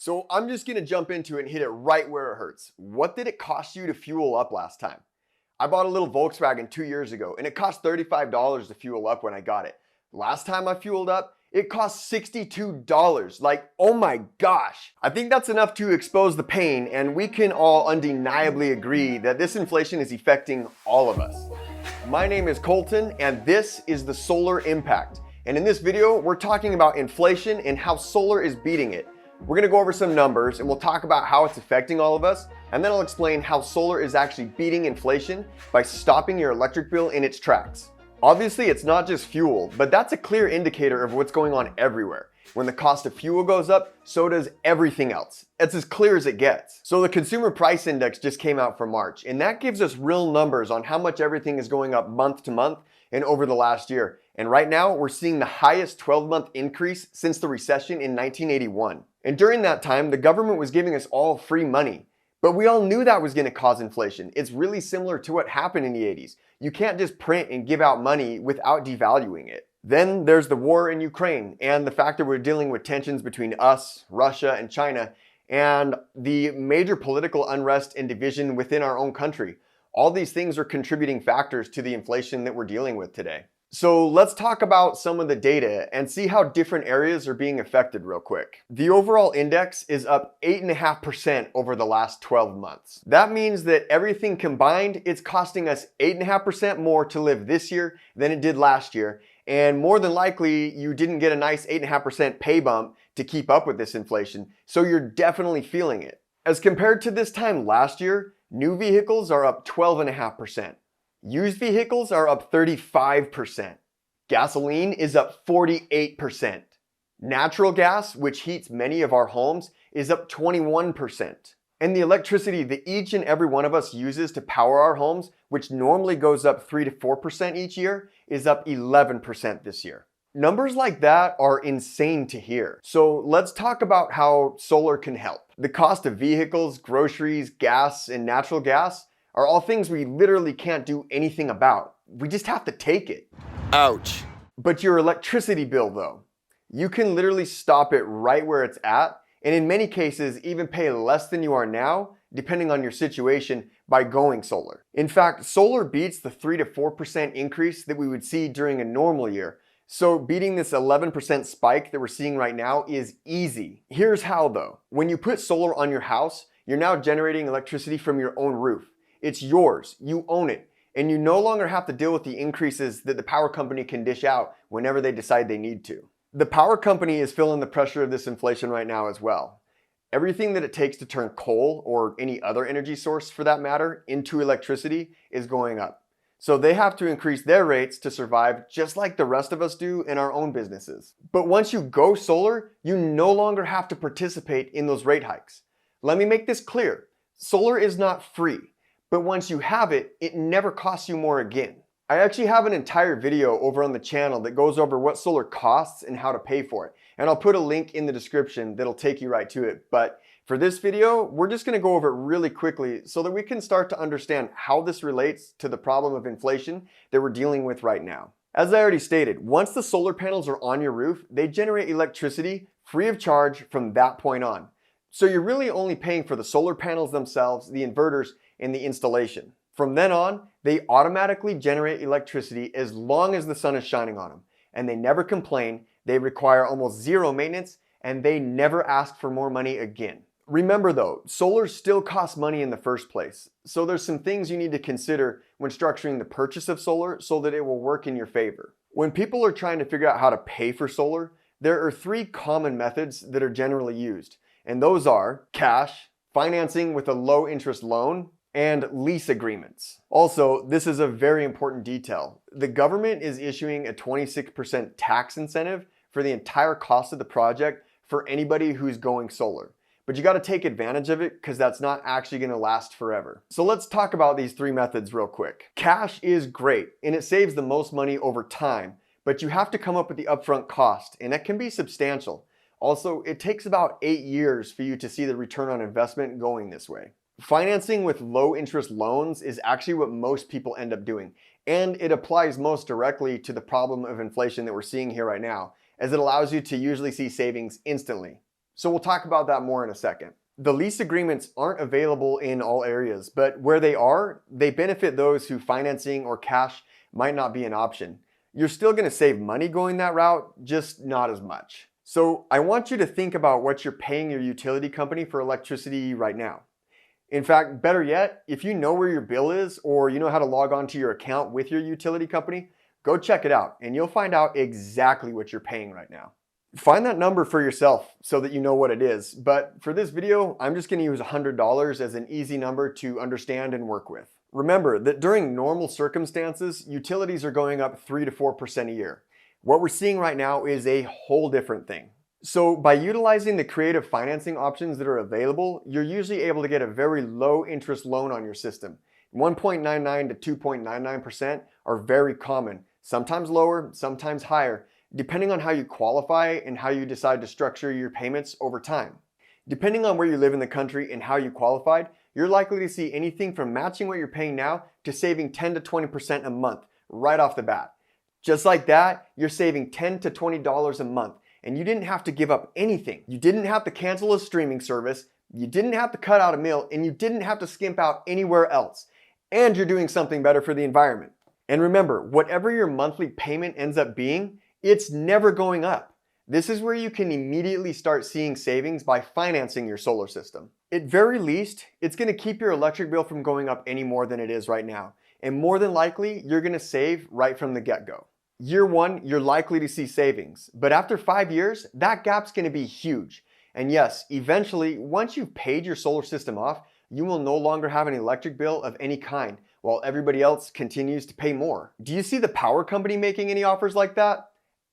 So I'm just gonna jump into it and hit it right where it hurts. What did it cost you to fuel up last time? I bought a little Volkswagen 2 years ago and it cost $35 to fuel up when I got it. Last time I fueled up, it cost $62. Like, oh my gosh. I think that's enough to expose the pain, and we can all undeniably agree that this inflation is affecting all of us. My name is Colton and this is the Solar Impact. And in this video, we're talking about inflation and how solar is beating it. We're gonna go over some numbers and we'll talk about how it's affecting all of us, and then I'll explain how solar is actually beating inflation by stopping your electric bill in its tracks. Obviously, it's not just fuel, but that's a clear indicator of what's going on everywhere. When the cost of fuel goes up, so does everything else. It's as clear as it gets. So the Consumer Price Index just came out for March, and that gives us real numbers on how much everything is going up month to month and over the last year. And right now, we're seeing the highest 12-month increase since the recession in 1981. And during that time, the government was giving us all free money. But we all knew that was going to cause inflation. It's really similar to what happened in the 80s. You can't just print and give out money without devaluing it. Then there's the war in Ukraine and the fact that we're dealing with tensions between us, Russia, and China, and the major political unrest and division within our own country. All these things are contributing factors to the inflation that we're dealing with today. So let's talk about some of the data and see how different areas are being affected real quick. The overall index is up 8.5% over the last 12 months. That means that everything combined, it's costing us 8.5% more to live this year than it did last year. And more than likely, you didn't get a nice 8.5% pay bump to keep up with this inflation. So you're definitely feeling it. As compared to this time last year, new vehicles are up 12.5%. Used vehicles are up 35%. Gasoline is up 48%. Natural gas, which heats many of our homes, is up 21%. And the electricity that each and every one of us uses to power our homes, which normally goes up 3 to 4% each year, is up 11% this year. Numbers like that are insane to hear. So let's talk about how solar can help. The cost of vehicles, groceries, gas, and natural gas are all things we literally can't do anything about. We just have to take it. Ouch. But your electricity bill though, you can literally stop it right where it's at, and in many cases even pay less than you are now, depending on your situation, by going solar. In fact, solar beats the 3 to 4% increase that we would see during a normal year. So beating this 11% spike that we're seeing right now is easy. Here's how though. When you put solar on your house, you're now generating electricity from your own roof. It's yours, you own it, and you no longer have to deal with the increases that the power company can dish out whenever they decide they need to. The power company is feeling the pressure of this inflation right now as well. Everything that it takes to turn coal, or any other energy source for that matter, into electricity is going up. So they have to increase their rates to survive, just like the rest of us do in our own businesses. But once you go solar, you no longer have to participate in those rate hikes. Let me make this clear. Solar is not free. But once you have it, it never costs you more again. I actually have an entire video over on the channel that goes over what solar costs and how to pay for it. And I'll put a link in the description that'll take you right to it. But for this video, we're just gonna go over it really quickly so that we can start to understand how this relates to the problem of inflation that we're dealing with right now. As I already stated, once the solar panels are on your roof, they generate electricity free of charge from that point on. So you're really only paying for the solar panels themselves, the inverters, and the installation. From then on, they automatically generate electricity as long as the sun is shining on them. And they never complain, they require almost zero maintenance, and they never ask for more money again. Remember though, solar still costs money in the first place. So there's some things you need to consider when structuring the purchase of solar so that it will work in your favor. When people are trying to figure out how to pay for solar, there are 3 common methods that are generally used. And those are cash, financing with a low interest loan, and lease agreements. Also, this is a very important detail. The government is issuing a 26% tax incentive for the entire cost of the project for anybody who's going solar. But you gotta take advantage of it because that's not actually gonna last forever. So let's talk about these 3 methods real quick. Cash is great and it saves the most money over time, but you have to come up with the upfront cost, and that can be substantial. Also, it takes about 8 years for you to see the return on investment going this way. Financing with low interest loans is actually what most people end up doing, and it applies most directly to the problem of inflation that we're seeing here right now, as it allows you to usually see savings instantly. So we'll talk about that more in a second. The lease agreements aren't available in all areas, but where they are, they benefit those who financing or cash might not be an option. You're still going to save money going that route, just not as much. So I want you to think about what you're paying your utility company for electricity right now. In fact, better yet, if you know where your bill is or you know how to log on to your account with your utility company, go check it out and you'll find out exactly what you're paying right now. Find that number for yourself so that you know what it is. But for this video, I'm just going to use $100 as an easy number to understand and work with. Remember that during normal circumstances, utilities are going up 3 to 4% a year. What we're seeing right now is a whole different thing. So by utilizing the creative financing options that are available, you're usually able to get a very low interest loan on your system. 1.99 to 2.99% are very common, sometimes lower, sometimes higher, depending on how you qualify and how you decide to structure your payments over time. Depending on where you live in the country and how you qualified, you're likely to see anything from matching what you're paying now to saving 10 to 20% a month right off the bat. Just like that, you're saving $10 to $20 a month, and you didn't have to give up anything. You didn't have to cancel a streaming service, you didn't have to cut out a meal, and you didn't have to skimp out anywhere else. And you're doing something better for the environment. And remember, whatever your monthly payment ends up being, it's never going up. This is where you can immediately start seeing savings by financing your solar system. At very least, it's going to keep your electric bill from going up any more than it is right now. And more than likely, you're going to save right from the get-go. Year one, you're likely to see savings, but after 5 years, that gap's going to be huge. And yes, eventually, once you've paid your solar system off, you will no longer have an electric bill of any kind, while everybody else continues to pay more. Do you see the power company making any offers like that?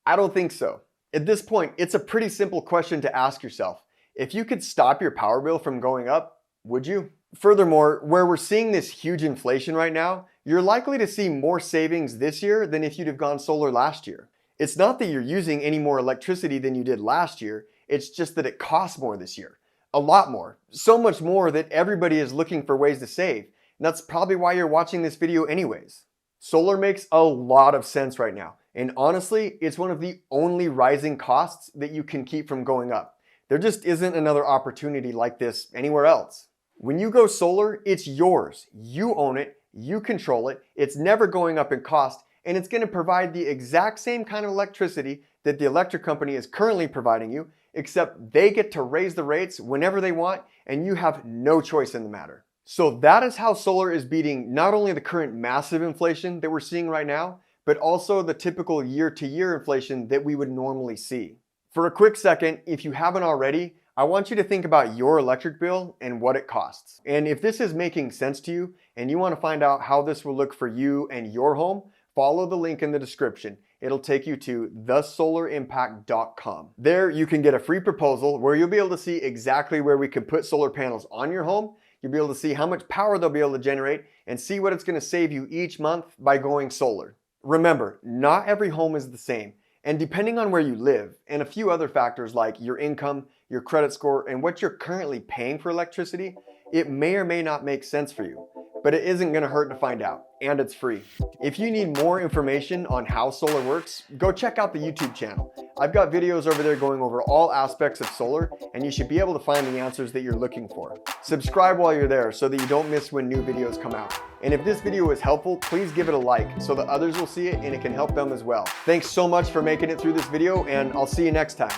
I don't think so. At this point, it's a pretty simple question to ask yourself. If you could stop your power bill from going up, would you? Furthermore, where we're seeing this huge inflation right now, you're likely to see more savings this year than if you'd have gone solar last year. It's not that you're using any more electricity than you did last year, it's just that it costs more this year. A lot more. So much more that everybody is looking for ways to save. And that's probably why you're watching this video anyways. Solar makes a lot of sense right now. And honestly, it's one of the only rising costs that you can keep from going up. There just isn't another opportunity like this anywhere else. When you go solar, it's yours. You own it, you control it, it's never going up in cost, and it's going to provide the exact same kind of electricity that the electric company is currently providing you, except they get to raise the rates whenever they want, and you have no choice in the matter. So that is how solar is beating not only the current massive inflation that we're seeing right now, but also the typical year-to-year inflation that we would normally see. For a quick second, if you haven't already, I want you to think about your electric bill and what it costs. And if this is making sense to you and you want to find out how this will look for you and your home, follow the link in the description. It'll take you to thesolarimpact.com. There you can get a free proposal where you'll be able to see exactly where we can put solar panels on your home. You'll be able to see how much power they'll be able to generate and see what it's going to save you each month by going solar. Remember, not every home is the same. And depending on where you live and a few other factors like your income, your credit score, and what you're currently paying for electricity, it may or may not make sense for you. But it isn't going to hurt to find out, and it's free. If you need more information on how solar works, go check out the YouTube channel. I've got videos over there going over all aspects of solar, and you should be able to find the answers that you're looking for. Subscribe while you're there so that you don't miss when new videos come out. And if this video was helpful, please give it a like so that others will see it and it can help them as well. Thanks so much for making it through this video, and I'll see you next time.